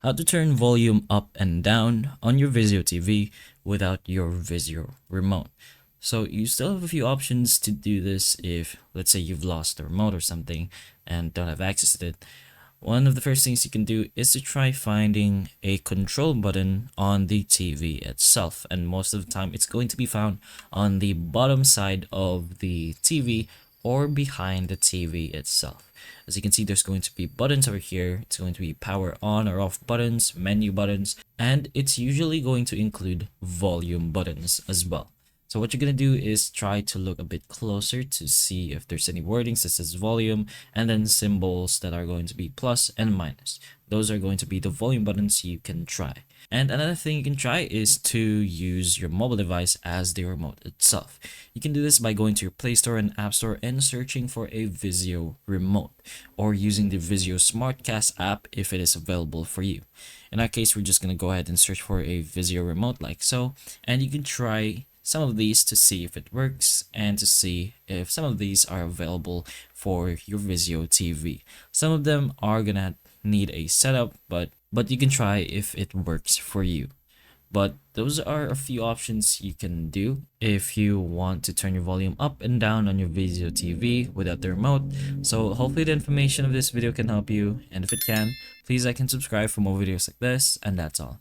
how to turn volume up and down on your Vizio TV without your Vizio remote. So you still have a few options to do this if, let's say, you've lost the remote or something and don't have access to it. One of the first things you can do is to try finding a control button on the TV itself, and most of the time it's going to be found on the bottom side of the TV or behind the TV itself. As you can see, there's going to be buttons over here. It's going to be power on or off buttons, menu buttons, and it's usually going to include volume buttons as well. So what you're going to do is try to look a bit closer to see if there's any wordings that says volume, and then symbols that are going to be plus and minus. Those are going to be the volume buttons you can try. And another thing you can try is to use your mobile device as the remote itself. You can do this by going to your Play Store and App Store and searching for a Vizio remote, or using the Vizio Smartcast app if it is available for you. In our case, we're just going to go ahead and search for a Vizio remote like so, and you can try some of these to see if it works and to see if some of these are available for your Vizio TV. Some of them are gonna need a setup, but you can try if it works for you. But those are a few options you can do if you want to turn your volume up and down on your Vizio TV without the remote. So hopefully the information of this video can help you, and if it can, please like and subscribe for more videos like this, and that's all.